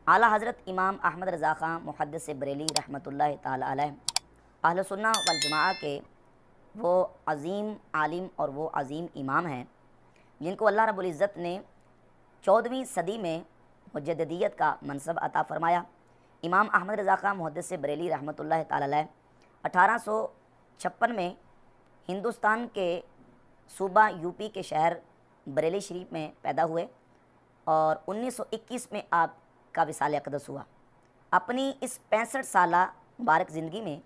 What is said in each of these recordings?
اعلیٰ حضرت امام احمد رضا خان محدث بریلی رحمۃ اللہ تعالی علیہ اہل سنہ والجماعہ کے وہ عظیم عالم اور وہ عظیم امام ہیں جن کو اللہ رب العزت نے 14ویں صدی میں مجددیت کا منصب عطا فرمایا۔ امام احمد رضا خان محدث بریلی رحمۃ اللہ تعالی علیہ 1856 میں ہندوستان کے صوبہ یو پی کے شہر بریلی شریف میں پیدا ہوئے اور 1921 میں آپ کا وصال اقدس ہوا۔ اپنی اس 65 سالہ مبارک زندگی میں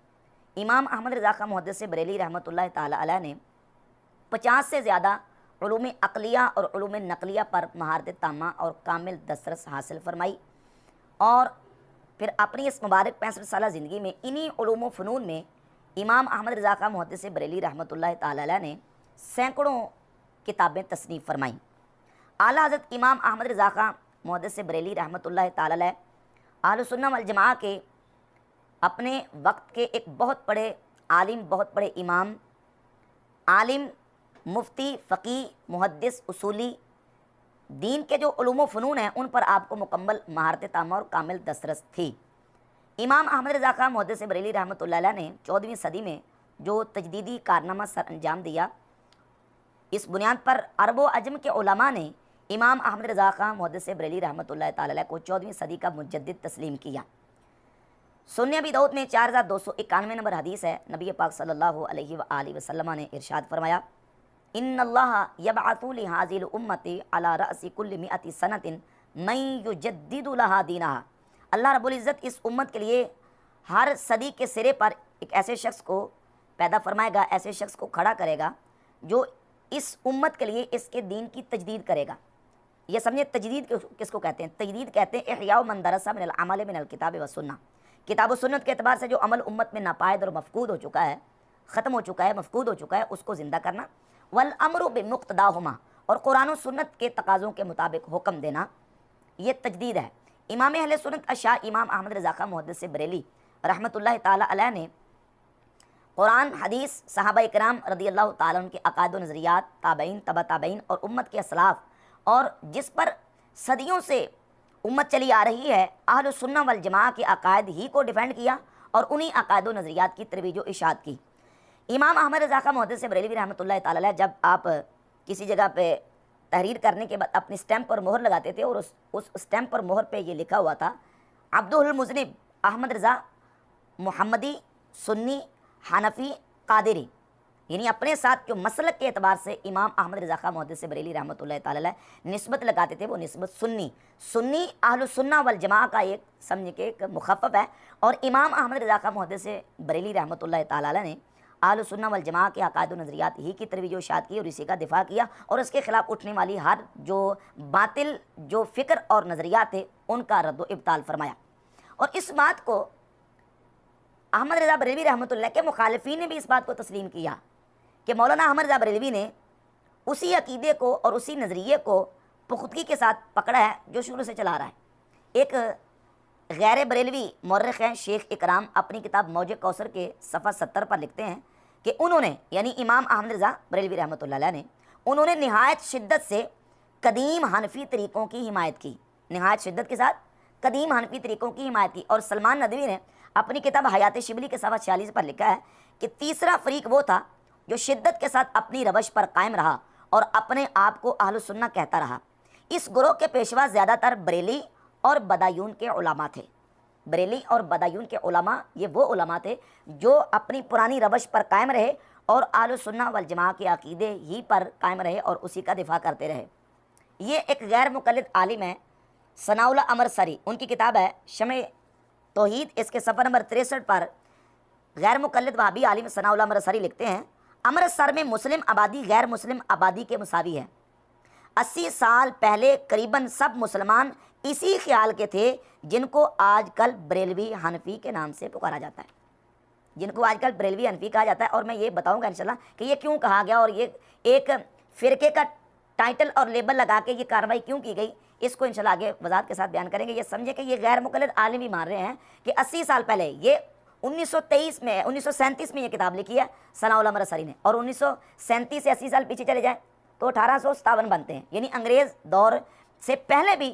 امام احمد رضا خان محدث بریلی رحمۃ اللہ تعالی علیہ نے 50 سے زیادہ علوم عقلیہ اور علوم نقلیہ پر مہارت تامہ اور کامل دسترس حاصل فرمائی، اور پھر اپنی اس مبارک 65 سالہ زندگی میں انہی علوم و فنون میں امام احمد رضا خان محدث بریلی رحمۃ اللہ تعالی علیہ نے سینکڑوں کتابیں تصنیف فرمائیں۔ اعلیٰ حضرت امام احمد رضا خان محدث بریلی رحمۃ اللہ تعالی علیہ اہل سنہ والجماعہ کے اپنے وقت کے ایک بہت بڑے عالم، بہت بڑے امام، عالم، مفتی، فقی، محدث، اصولی، دین کے جو علوم و فنون ہیں ان پر آپ کو مکمل مہارت تامہ اور کامل دسترس تھی۔ امام احمد رضا خان محدث بریلی رحمۃ اللہ علیہ نے 14ویں صدی میں جو تجدیدی کارنامہ سر انجام دیا، اس بنیاد پر عرب و عجم کے علماء نے امام احمد رضا خان محدث بریلی رحمۃ اللہ تعالی علیہ کو 14ویں صدی کا مجدد تسلیم کیا۔ سنن ابی داؤد میں 4291 نمبر حدیث ہے، نبی پاک صلی اللہ علیہ وآلہ وسلم نے ارشاد فرمایا، ان اللہ یبعث لہذه الامت علی رأس کل 100 سنۃ من یجدد لها دینہا۔ اللہ رب العزت اس امت کے لیے ہر صدی کے سرے پر ایک ایسے شخص کو پیدا فرمائے گا، ایسے شخص کو کھڑا کرے گا جو اس امت کے لیے اس کے دین کی تجدید کرے گا۔ یہ سمجھے تجدید کس کو کہتے ہیں؟ تجدید کہتے ہیں احیاء من درس من العمل من الکتاب والسنہ، کتاب و سنت کے اعتبار سے جو عمل امت میں ناپائید اور مفقود ہو چکا ہے، ختم ہو چکا ہے، مفقود ہو چکا ہے، اس کو زندہ کرنا، والامر بمقتضاہما، اور قرآن و سنت کے تقاضوں کے مطابق حکم دینا، یہ تجدید ہے۔ امام اہل سنت الشاہ امام احمد رضا خان محدث بریلی رحمۃ اللہ تعالی علیہ نے قرآن، حدیث، صحابہ کرام رضی اللہ تعالیٰ عنہ کے عقائد و نظریات، تابعین، تبع تابعین اور امت کے اسلاف، اور جس پر صدیوں سے امت چلی آ رہی ہے، اہل سنہ والجماعہ کے عقائد ہی کو ڈیفینڈ کیا اور انہی عقائد و نظریات کی ترویج و اشاعت کی۔ امام احمد رضا خان محدث بریلوی رحمۃ اللہ تعالی علیہ جب آپ کسی جگہ پہ تحریر کرنے کے بعد اپنی سٹیمپ پر مہر لگاتے تھے، اور اس سٹیمپ پر مہر پہ یہ لکھا ہوا تھا، عبدہ المذنب احمد رضا محمدی سنی حنفی قادری، یعنی اپنے ساتھ جو مسلک کے اعتبار سے امام احمد رضا خان محدث بریلی رحمۃ اللہ تعالی علیہ نسبت لگاتے تھے، وہ نسبت سنی اہل سنہ والجماعہ کا ایک سمجھ کے ایک مخفف ہے، اور امام احمد رضا خان محدث بریلی رحمۃ اللہ تعالی علیہ نے اہل سنہ والجماعہ کے عقائد و نظریات ہی کی ترویج و اشاعت کی اور اسی کا دفاع کیا، اور اس کے خلاف اٹھنے والی ہر جو باطل جو فکر اور نظریات تھے ان کا رد و ابطال فرمایا۔ اور اس بات کو احمد رضا بریلوی رحمۃ اللہ کے مخالفین نے بھی اس بات کو تسلیم کیا کہ مولانا احمد رضا بریلوی نے اسی عقیدے کو اور اسی نظریے کو پختگی کے ساتھ پکڑا ہے جو شروع سے چلا رہا ہے۔ ایک غیر بریلوی مورخ ہیں شیخ اکرام، اپنی کتاب موج کوثر کے صفحہ 70 پر لکھتے ہیں کہ انہوں نے، یعنی امام احمد رضا بریلوی رحمۃ اللہ علیہ نے، انہوں نے نہایت شدت سے قدیم حنفی طریقوں کی حمایت کی، نہایت شدت کے ساتھ قدیم حنفی طریقوں کی حمایت کی۔ اور سلمان ندوی نے اپنی کتاب حیات شبلی کے صفحہ 46 پر لکھا ہے کہ تیسرا فریق وہ تھا جو شدت کے ساتھ اپنی روش پر قائم رہا اور اپنے آپ کو اہل سنہ کہتا رہا۔ اس گروہ کے پیشوا زیادہ تر بریلی اور بدایون کے علماء تھے۔ بریلی اور بدایون کے علماء یہ وہ علماء تھے جو اپنی پرانی روش پر قائم رہے اور اہل سنہ والجماعہ کے عقیدے ہی پر قائم رہے اور اسی کا دفاع کرتے رہے۔ یہ ایک غیر مقلد عالم ہے ثناء اللہ امرسری، ان کی کتاب ہے شمع توحید، اس کے صفحہ نمبر 63 پر غیر مقلد وہابی عالم ثناء اللہ امرسری لکھتے ہیں، امرتسر میں مسلم آبادی غیر مسلم آبادی کے مساوی ہے۔ 80 سال پہلے قریباً سب مسلمان اسی خیال کے تھے جن کو آج کل بریلوی حنفی کے نام سے پکارا جاتا ہے، جن کو آج کل بریلوی حنفی کہا جاتا ہے۔ اور میں یہ بتاؤں گا انشاءاللہ کہ یہ کیوں کہا گیا اور یہ ایک فرقے کا ٹائٹل اور لیبل لگا کے یہ کارروائی کیوں کی گئی، اس کو انشاءاللہ آگے وضاحت کے ساتھ بیان کریں گے۔ یہ سمجھے کہ یہ غیر مقلد عالم بھی مان رہے ہیں کہ 80 سال پہلے، یہ 1937 میں یہ کتاب لکھی ہے ثناء اللہ امرسری نے، اور 1937 سے 80 سال پیچھے چلے جائیں تو 1857 بنتے ہیں، یعنی انگریز دور سے پہلے بھی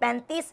35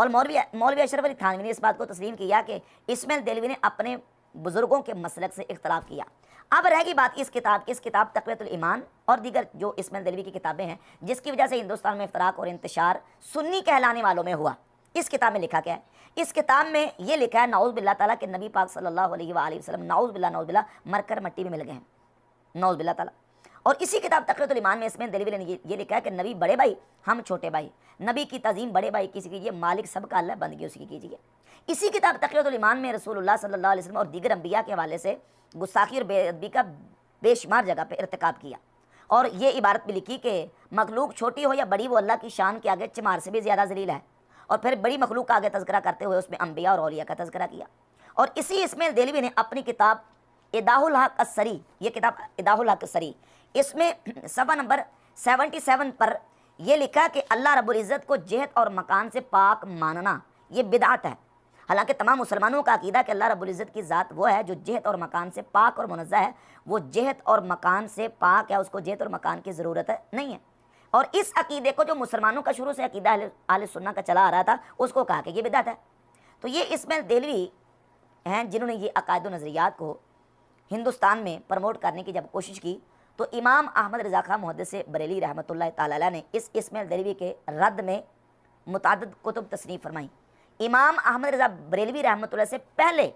اور مولوی اشرف علی تھانوی نے اس بات کو تسلیم کیا کہ اسماعیل دہلوی نے اپنے بزرگوں کے مسلک سے اختلاف کیا۔ اب رہ گئی بات اس کتاب تقویۃ الایمان اور دیگر جو اسماعیل دہلوی کی کتابیں ہیں، جس کی وجہ سے ہندوستان میں افتراق اور انتشار سنی کہلانے والوں میں ہوا۔ اس کتاب میں لکھا کیا ہے؟ اس کتاب میں یہ لکھا ہے نعوذ باللہ تعالیٰ کہ نبی پاک صلی اللہ علیہ وآلہ وسلم نعوذ باللہ مر کر مٹی میں مل گئے ہیں، نعوذ باللہ تعالیٰ۔ اور اسی کتاب تقویۃ الایمان میں اسماعیل دہلوی نے یہ لکھا ہے کہ نبی بڑے بھائی، ہم چھوٹے بھائی، نبی کی تعظیم بڑے بھائی کی کیجیے، مالک سب کا اللہ، بندگی اسی کی کیجیے۔ اسی کتاب تقویۃ الایمان میں رسول اللہ صلی اللہ علیہ وسلم اور دیگر انبیاء کے حوالے سے گستاخی اور بے ادبی کا بے شمار جگہ پہ ارتکاب کیا، اور یہ عبارت بھی لکھی کہ مخلوق چھوٹی ہو یا بڑی، وہ اللہ کی شان کے آگے چمار سے بھی زیادہ ذلیل ہے۔ اور پھر بڑی مخلوق کا آگے تذکرہ کرتے ہوئے اس میں انبیاء اور اولیاء کا تذکرہ کیا۔ اور اسی اسماعیل دہلوی نے اپنی کتاب ایضاح الحق الصریح، یہ کتاب ایضاح الحق الصریح، اس میں صفحہ نمبر 77 پر یہ لکھا کہ اللہ رب العزت کو جہت اور مکان سے پاک ماننا یہ بدعت ہے۔ حالانکہ تمام مسلمانوں کا عقیدہ کہ اللہ رب العزت کی ذات وہ ہے جو جہت اور مکان سے پاک اور منزہ ہے، وہ جہت اور مکان سے پاک ہے، اس کو جہت اور مکان کی ضرورت نہیں ہے۔ اور اس عقیدے کو جو مسلمانوں کا شروع سے عقیدہ اہل سنت کا چلا آ رہا تھا، اس کو کہا کہ یہ بدعت ہے۔ تو یہ اسماعیل دہلوی ہیں جنہوں نے یہ عقائد و نظریات کو ہندوستان میں پروموٹ کرنے کی جب کوشش کی، تو امام احمد رضا خان محدث بریلی رحمۃ اللہ تعالی علیہ نے اس اسماعیل دہلوی کے رد میں متعدد کتب تصنیف فرمائیں۔ امام احمد رضا بریلوی رحمۃ اللہ سے پہلے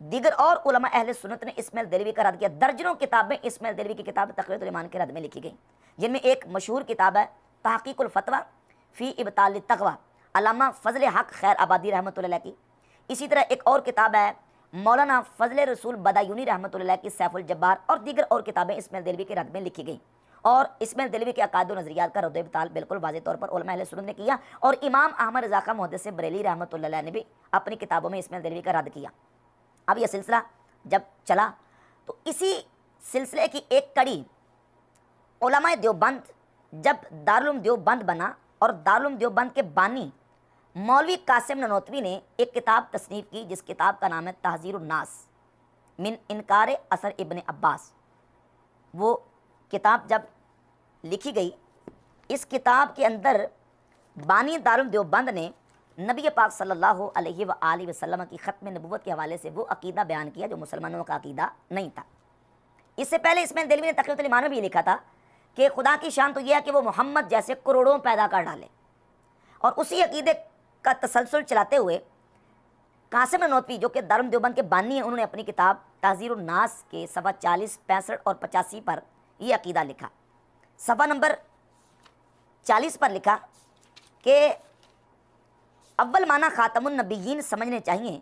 دیگر اور علماء اہل سنت نے اسماعیل دہلوی کا رد کیا۔ درجنوں کتابیں اسماعیل دہلوی کی کتاب تقویۃ الایمان کے رد میں لکھی گئیں، جن میں ایک مشہور کتاب ہے تحقیق الفتویٰ فی ابطال التقویٰ، علامہ فضل حق خیر آبادی رحمۃ اللہ کی۔ اسی طرح ایک اور کتاب ہے مولانا فضل رسول بدایونی رحمۃ اللہ کی سیف الجبار، اور دیگر اور کتابیں اسماعیل دہلوی کے رد میں لکھی گئیں۔ اور اسماعیل دہلوی کے عقائد و نظریات کا رد و ابطال بالکل واضح طور پر علماء اہل سنت نے کیا، اور امام احمد رضا خان محدث بریلی رحمۃ اللہ علیہ نے بھی اپنی کتابوں میں اسماعیل دہلوی کا رد کیا۔ اب یہ سلسلہ جب چلا تو اسی سلسلے کی ایک کڑی علماء دیوبند جب دارالعلوم دیوبند بنا، اور دارالعلوم دیوبند کے بانی مولوی قاسم ننوتوی نے ایک کتاب تصنیف کی جس کتاب کا نام ہے تحذیر الناس من انکار اثر ابن عباس۔ وہ کتاب جب لکھی گئی، اس کتاب کے اندر بانی دارالعلوم دیوبند نے نبی پاک صلی اللہ علیہ وآلہ وسلم کی ختم نبوت کے حوالے سے وہ عقیدہ بیان کیا جو مسلمانوں کا عقیدہ نہیں تھا۔ اس سے پہلے اسماعیل دہلوی نے تقویۃ الایمان میں بھی لکھا تھا کہ خدا کی شان تو یہ ہے کہ وہ محمد جیسے کروڑوں پیدا کر ڈالے، اور اسی عقیدے کا تسلسل چلاتے ہوئے قاسم ننوتوی جو کہ دارالعلوم دیوبند کے بانی ہیں، انہوں نے اپنی کتاب تحذیر الناس کے صفحہ 40، 65 اور 85 پر یہ عقیدہ لکھا۔ صفحہ نمبر 40 پر لکھا کہ اول معنی خاتم النبیین سمجھنے چاہیے،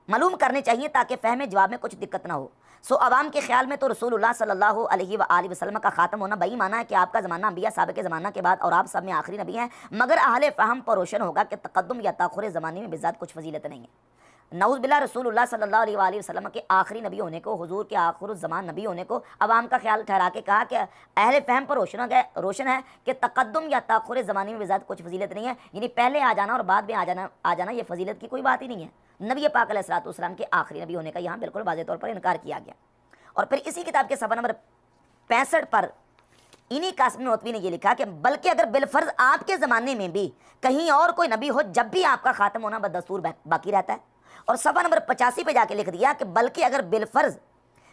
معلوم کرنے چاہیے تاکہ فہم جواب میں کچھ دقت نہ ہو۔ سو عوام کے خیال میں تو رسول اللہ صلی اللہ علیہ وآلہ وسلم کا خاتم ہونا بئی معنی ہے کہ آپ کا زمانہ انبیاء سابق زمانہ کے بعد اور آپ سب میں آخری نبی ہیں، مگر اہل فہم پر روشن ہوگا کہ تقدم یا تاخر زمانے میں بذات کچھ فضیلت نہیں ہے۔ نعوذ باللہ رسول اللہ صلی اللہ علیہ وآلہ وسلم کے آخری نبی ہونے کو، حضور کے آخر الزمان نبی ہونے کو عوام کا خیال ٹھہرا کے کہا کہ اہل فہم پر روشن ہے کہ تقدم یا تاخر زمانے میں بذات کچھ فضیلت نہیں ہے، یعنی پہلے آ جانا اور بعد میں آ جانا یہ فضیلت کی کوئی بات ہی نہیں ہے۔ نبی پاک علیہ الصلوۃ والسلام کے آخری نبی ہونے کا یہاں بالکل واضح طور پر انکار کیا گیا۔ اور پھر اسی کتاب کے صفحہ نمبر 65 پر انہی قاسم ننوتوی نے یہ لکھا کہ بلکہ اگر بالفرض آپ کے زمانے میں بھی کہیں اور کوئی نبی ہو، جب بھی آپ کا خاتم ہونا بدستور باقی رہتا ہے۔ اور صفحہ نمبر 85 پہ جا کے لکھ دیا کہ بلکہ اگر بالفرض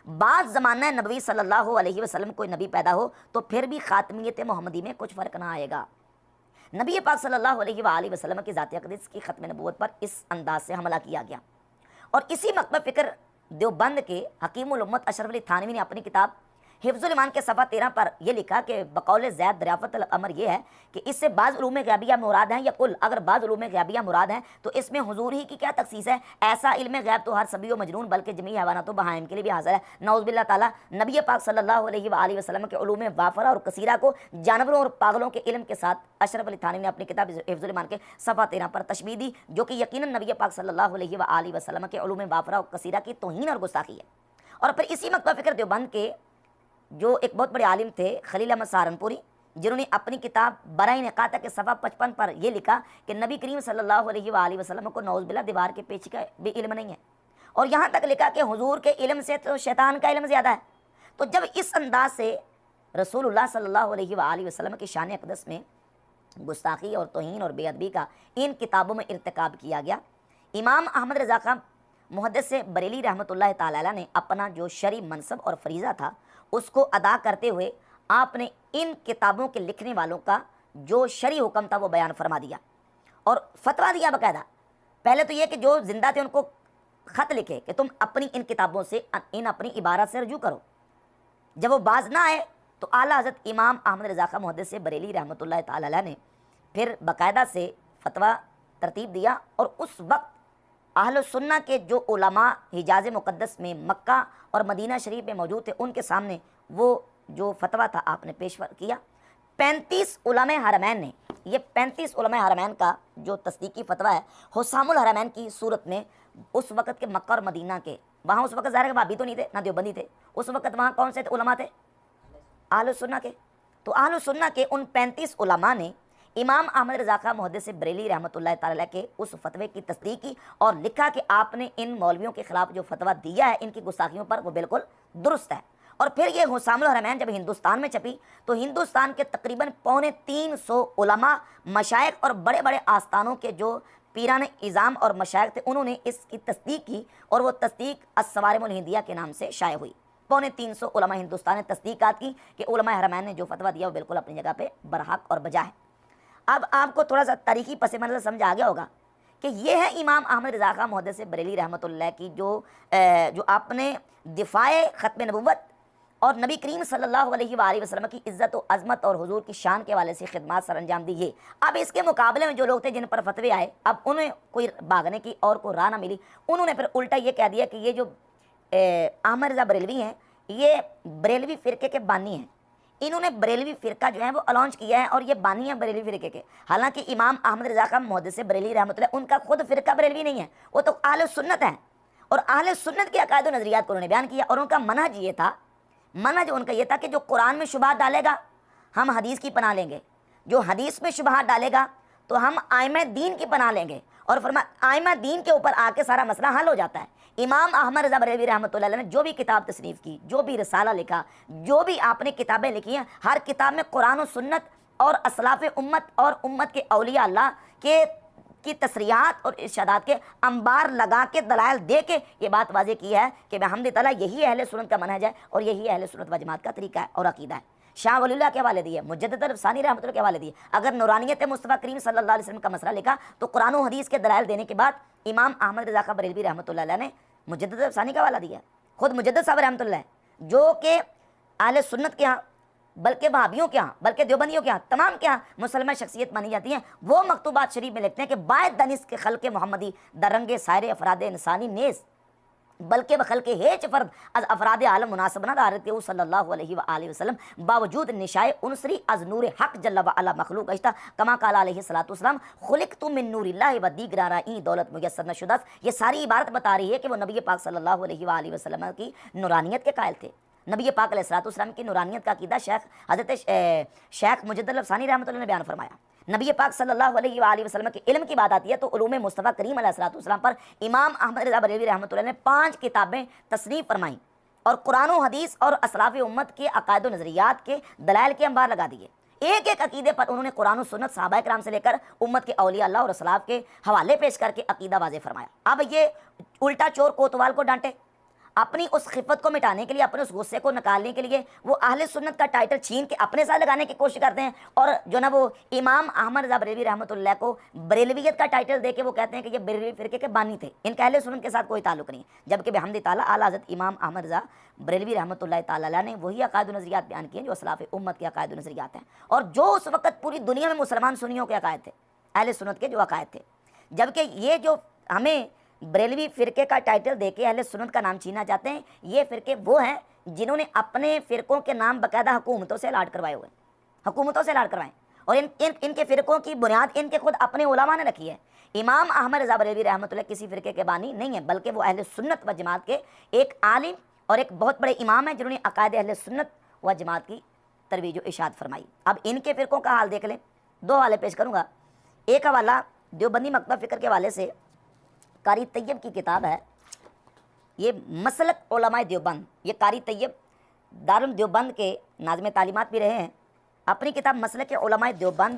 بعد زمانہ نبوی صلی اللہ علیہ وسلم کوئی نبی پیدا ہو تو پھر بھی خاتمیت محمدی میں کچھ فرق نہ آئے گا۔ نبی پاک صلی اللہ علیہ وآلہ وسلم کی ذات اقدس کی ختم نبوت پر اس انداز سے حملہ کیا گیا۔ اور اسی مکتب فکر دیوبند کے حکیم الامت اشرف علی تھانوی نے اپنی کتاب حفظ الایمان کے صفحہ 13 پر یہ لکھا کہ بقول زید دریافت الامر یہ ہے کہ اس سے بعض علوم غیبیہ مراد ہیں یا کل، اگر بعض علوم غیبیہ مراد ہیں تو اس میں حضور ہی کی کیا تخصیص ہے؟ ایسا علم غیب تو ہر سبی و مجنون بلکہ جمیع حیوانات و بہائم کے لیے بھی حاضر ہے۔ نعوذ باللہ تعالیٰ نبی پاک صلی اللہ علیہ وآلہ وسلم کے علوم وافرہ اور کثیرہ کو جانوروں اور پاگلوں کے علم کے ساتھ اشرف علی تھانوی نے اپنی کتاب حفظ الایمان کے صفحہ 13 پر تشبیہ دی، جو کہ یقیناً نبی پاک صلی اللہ علیہ وآلہ وسلم کے علوم وافرہ اور کثیرہ کی توہین اور گستاخی ہے۔ اور پھر اسی مکتب فکر دیوبند کے جو ایک بہت بڑے عالم تھے خلیل احمد سہارنپوری، جنہوں نے اپنی کتاب برائے نقاطہ کے صفحہ 55 پر یہ لکھا کہ نبی کریم صلی اللہ علیہ وآلہ وسلم کو نعوذ باللہ دیوار کے پیچھے کا بھی علم نہیں ہے، اور یہاں تک لکھا کہ حضور کے علم سے تو شیطان کا علم زیادہ ہے۔ تو جب اس انداز سے رسول اللہ صلی اللہ علیہ وآلہ وسلم کی شان اقدس میں گستاخی اور توہین اور بے ادبی کا ان کتابوں میں ارتکاب کیا گیا۔ امام احمد رضا خان محدث بریلی رحمۃ اللہ تعالی علیہ نے اپنا جو شرعی منصب اور فریضہ تھا اس کو ادا کرتے ہوئے آپ نے ان کتابوں کے لکھنے والوں کا جو شرعی حکم تھا وہ بیان فرما دیا اور فتویٰ دیا باقاعدہ۔ پہلے تو یہ کہ جو زندہ تھے ان کو خط لکھے کہ تم اپنی ان کتابوں سے ان اپنی عبارت سے رجوع کرو۔ جب وہ باز نہ آئے تو اعلیٰ حضرت امام احمد رضا خان محدث بریلی رحمۃ اللہ تعالی علیہ نے پھر باقاعدہ سے فتویٰ ترتیب دیا، اور اس وقت اہل سنہ کے جو علماء حجاز مقدس میں مکہ اور مدینہ شریف میں موجود تھے ان کے سامنے وہ جو فتویٰ تھا آپ نے پیش کیا۔ 35 علماء حرمین نے، یہ 35 علماء حرمین کا جو تصدیقی فتویٰ ہے حسام الحرمین کی صورت میں، اس وقت کے مکہ اور مدینہ کے، وہاں اس وقت ظاہر ہے وہابی تو نہیں تھے نہ دیوبندی تھے، اس وقت وہاں کون سے علماء تھے؟ اہل سنہ کے۔ تو اہل سنہ کے ان 35 علماء نے امام احمد رضا خان محدث بریلی رحمۃ اللہ تعالی کے اس فتوے کی تصدیق کی اور لکھا کہ آپ نے ان مولویوں کے خلاف جو فتویٰ دیا ہے ان کی گستاخیوں پر وہ بالکل درست ہے۔ اور پھر یہ حسام الحرمین جب ہندوستان میں چھپی تو ہندوستان کے تقریباً 350 علماء، مشائخ اور بڑے بڑے آستانوں کے جو پیران اعظام اور مشائخ تھے انہوں نے اس کی تصدیق کی، اور وہ تصدیق الصوارم الہندیہ کے نام سے شائع ہوئی۔ 350 علماء ہندوستان نے تصدیقات کی کہ علماء حرمین نے جو فتویٰ دیا وہ بالکل اپنی جگہ پہ برحق اور بجا ہے۔ اب آپ کو تھوڑا سا تاریخی پس منظر سمجھ آ گیا ہوگا کہ یہ ہے امام احمد رضا خان محدث بریلی رحمۃ اللہ کی جو آپ نے دفاع ختم نبوت اور نبی کریم صلی اللہ علیہ وآلہ وسلم کی عزت و عظمت اور حضور کی شان کے والے سے خدمات سر انجام دی ہے۔ اب اس کے مقابلے میں جو لوگ تھے جن پر فتوے آئے، اب انہیں کوئی بھاگنے کی اور کوئی راہ نہ ملی، انہوں نے پھر الٹا یہ کہہ دیا کہ یہ جو احمد رضا بریلوی ہیں یہ بریلوی فرقے کے بانی ہیں، انہوں نے بریلوی فرقہ جو ہے وہ لانچ کیا ہے اور یہ بانی ہیں بریلوی فرقے کے۔ حالانکہ امام احمد رضا خان محدث بریلی رحمۃ اللہ ان کا خود فرقہ بریلوی نہیں ہے، وہ تو اہل سنت ہیں، اور اہل سنت کے عقائد و نظریات کو انہوں نے بیان کیا، اور ان کا منہج یہ تھا، منہج ان کا یہ تھا کہ جو قرآن میں شبہات ڈالے گا ہم حدیث کی پناہ لیں گے، جو حدیث میں شبہات ڈالے گا تو ہم ائمہ دین کی پناہ لیں گے، اور فرمایا ائمہ دین کے اوپر آ کے سارا مسئلہ حل ہو جاتا ہے۔ امام احمد رضا بریلوی رحمۃ اللہ علیہ نے جو بھی کتاب تصنیف کی، جو بھی رسالہ لکھا، جو بھی آپ نے کتابیں لکھی ہیں، ہر کتاب میں قرآن و سنت اور اسلاف امت اور امت کے اولیاء اللہ کی تصریحات اور ارشادات کے انبار لگا کے دلائل دے کے یہ بات واضح کی ہے کہ بحمد تعالیٰ یہی اہل سنت کا منہج ہے اور یہی اہل سنت و جماعت کا طریقہ ہے اور عقیدہ ہے۔ شاہ ولی اللہ کے حوالے دیے، مجدد ثانی رحمۃ اللہ کے حوالے دیے۔ اگر نورانیت مصطفیٰ کریم صلی اللہ علیہ وسلم کا مسئلہ لکھا تو قرآن و حدیث کے دلائل دینے کے بعد امام احمد رضا خان بریلوی رحمۃ اللہ علیہ نے مجدد ثانی کا حوالہ دیا، خود مجدد صاحب رحمۃ اللہ جو کہ اہل سنت کے ہاں، بلکہ وہابیوں کے ہاں، بلکہ دیوبندیوں کے ہاں، تمام کے ہاں مسلمان شخصیت مانی جاتی ہیں، وہ مکتوبات شریف میں لکھتے ہیں کہ باعث دانست کے خلق محمدی درنگ سائر افراد انسانی نیز بلکہ بخلق ہیچ فرد از افراد عالم مناسب نہ دارت صلی اللہ علیہ وآلہ وسلم باوجود نشائے انصری از نور حق جل وعلا مخلوق اشتا کما قال علیہ الصلوۃ والسلام خلقت من نور اللہ و دیگر این دولت میسر نہ شدہ۔ یہ ساری عبارت بتا رہی ہے کہ وہ نبی پاک صلی اللہ علیہ وآلہ وسلم کی نورانیت کے قائل تھے۔ نبی پاک علیہ الصلوۃ والسلام کی نورانیت کا عقیدہ حضرت شیخ مجدد ثانی رحمۃ اللہ نے بیان فرمایا۔ نبی پاک صلی اللہ علیہ وآلہ وسلم کے علم کی بات آتی ہے تو علوم مصطفیٰ کریم علیہ الصلوۃ والسلام پر امام احمد رضا بریلوی رحمۃ اللہ نے 5 کتابیں تصنیف فرمائیں اور قرآن و حدیث اور اسلاف امت کے عقائد و نظریات کے دلائل کے انبار لگا دیے۔ ایک ایک عقیدے پر انہوں نے قرآن و سنت صحابہ کرام سے لے کر امت کے اولیاء اللہ اور اسلاف کے حوالے پیش کر کے عقیدہ واضح فرمایا۔ اب یہ الٹا چور کوتوال کو ڈانٹے، اپنی اس خفت کو مٹانے کے لیے، اپنے اس غصے کو نکالنے کے لیے وہ اہل سنت کا ٹائٹل چھین کے اپنے ساتھ لگانے کی کوشش کرتے ہیں، اور جو نا وہ امام احمد رضا بریلوی رحمۃ اللہ کو بریلویت کا ٹائٹل دے کے وہ کہتے ہیں کہ یہ بریلوی فرقے کے بانی تھے، ان کا اہل سنت کے ساتھ کوئی تعلق نہیں، جبکہ بحمد تعالیٰ اعلیٰ حضرت امام احمد رضا بریلوی رحمۃ اللہ تعالیٰ علیہ نے وہی عقائد و نظریات بیان کیے جو اسلاف امت کے عقائد و نظریات ہیں، اور جو اس وقت پوری دنیا میں مسلمان سنیوں کے عقائد تھے، اہل سنت کے جو عقائد تھے۔ جبکہ یہ جو ہمیں بریلوی فرقے کا ٹائٹل دے کے اہل سنت کا نام چھینا چاہتے ہیں، یہ فرقے وہ ہیں جنہوں نے اپنے فرقوں کے نام باقاعدہ حکومتوں سے الاٹ کروائے ہوئے ہیں، حکومتوں سے الاٹ کروائے، اور ان کے فرقوں کی بنیاد ان کے خود اپنے علماء نے رکھی ہے۔ امام احمد رضا بریلوی رحمۃ اللہ کسی فرقے کے بانی نہیں ہیں، بلکہ وہ اہل سنت و جماعت کے ایک عالم اور ایک بہت بڑے امام ہیں جنہوں نے عقائد اہل سنت و جماعت کی ترویج و ارشاد فرمائی۔ اب ان کے فرقوں کا حال دیکھ لیں، 2 حوالے پیش کروں گا۔ ایک حوالہ دیوبندی مکتبہ فکر کے حوالے سے قاری طیب کی کتاب ہے، یہ مسلک علماء دیوبند، یہ قاری طیب دارالعلوم دیوبند کے ناظم تعلیمات بھی رہے ہیں، اپنی کتاب مسلک علماء دیوبند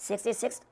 66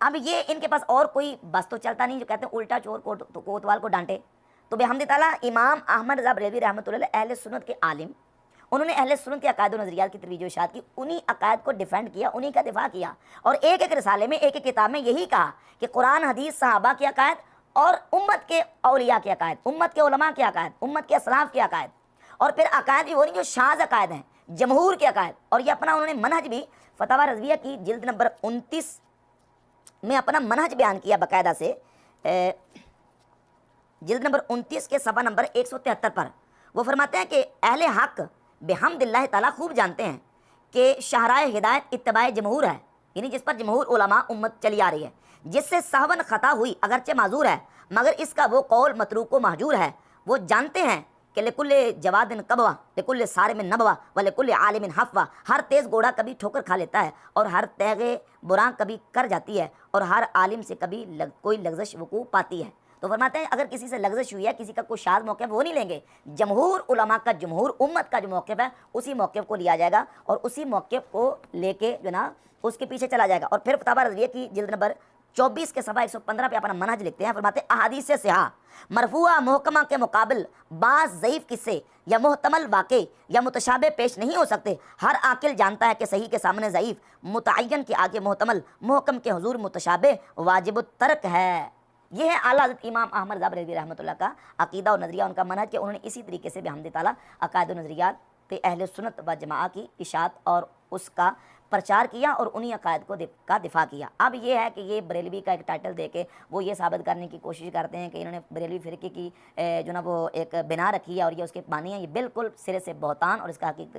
اب یہ ان کے پاس اور کوئی بس تو چلتا نہیں، جو کہتے ہیں الٹا چور کوتوال کو ڈانٹے. تو بحمد تعالیٰ امام احمد رضا بریلوی رحمۃ اللہ علیہ اہل سنت کے عالم، انہوں نے اہل سنت کے عقائد و نظریات کی ترویج و اشاعت کی، انہی عقائد کو ڈیفینڈ کیا، انہی کا دفاع کیا، اور ایک ایک رسالے میں ایک ایک کتاب میں یہی کہا کہ قرآن حدیث صحابہ کے عقائد اور امت کے اولیاء کے عقائد، امت کے علماء کے عقائد، امت کے اسلاف کے عقائد، اور پھر عقائد بھی وہ نہیں جو شاذ عقائد ہیں، جمہور کے عقائد. اور یہ اپنا انہوں نے منہج بھی فتاوی رضویہ کی جلد نمبر 29 میں اپنا منہج بیان کیا باقاعدہ سے، جلد نمبر 29 کے صفحہ نمبر 173 پر. وہ فرماتے ہیں کہ اہل حق بحمد اللہ تعالیٰ خوب جانتے ہیں کہ شاہراہ ہدایت اتباع جمہور ہے، یعنی جس پر جمہور علماء امت چلی آ رہی ہے، جس سے سہون خطا ہوئی اگرچہ معذور ہے مگر اس کا وہ قول متروک و مہجور ہے. وہ جانتے ہیں کہ لکل جواد قبوا لکل صارم نبوا و لکل عالم حفوا، ہر تیز گھوڑا کبھی ٹھوکر کھا لیتا ہے اور ہر تیغ براں کبھی کر جاتی ہے، اور ہر عالم سے کبھی کوئی لغزش وقوع پاتی ہے. تو فرماتے ہیں اگر کسی سے لغزش ہوئی ہے، کسی کا کوئی شاذ موقف، وہ نہیں لیں گے، جمہور علماء کا، جمہور امت کا جو موقف ہے اسی موقف کو لیا جائے گا، اور اسی موقف کو لے کے جو نا اس کے پیچھے چلا جائے گا. اور پھر فتاوی رضویہ کی جلد نمبر 24 کے صفحہ 115 پہ اپنا منہج لکھتے ہیں. فرماتے ہیں احادیث صحیحہ مرفوعہ محکمہ کے مقابل بعض ضعیف قصے یا محتمل واقع یا متشابہ پیش نہیں ہو سکتے. ہر عاقل جانتا ہے کہ صحیح کے سامنے ضعیف، متعین کے آگے محتمل، محکم کے حضور متشابہ واجب الترک ہے. یہ ہے اعلیٰ حضرت امام احمد رضا بریلوی رحمۃ اللہ کا عقیدہ اور نظریہ، ان کا منہج، کہ انہوں نے اسی طریقے سے بحمد تعالیٰ عقائد و نظریات اہل سنت و جماعت کی اشاعت اور اس کا پرچار کیا اور انہی عقائد کا دفاع کیا. اب یہ ہے کہ یہ بریلوی کا ایک ٹائٹل دے کے وہ یہ ثابت کرنے کی کوشش کرتے ہیں کہ انہوں نے بریلوی فرقے کی جو نا وہ ایک بنا رکھی ہے اور یہ اس کے بانی ہیں. یہ بالکل سرے سے بہتان اور اس کا حقیقت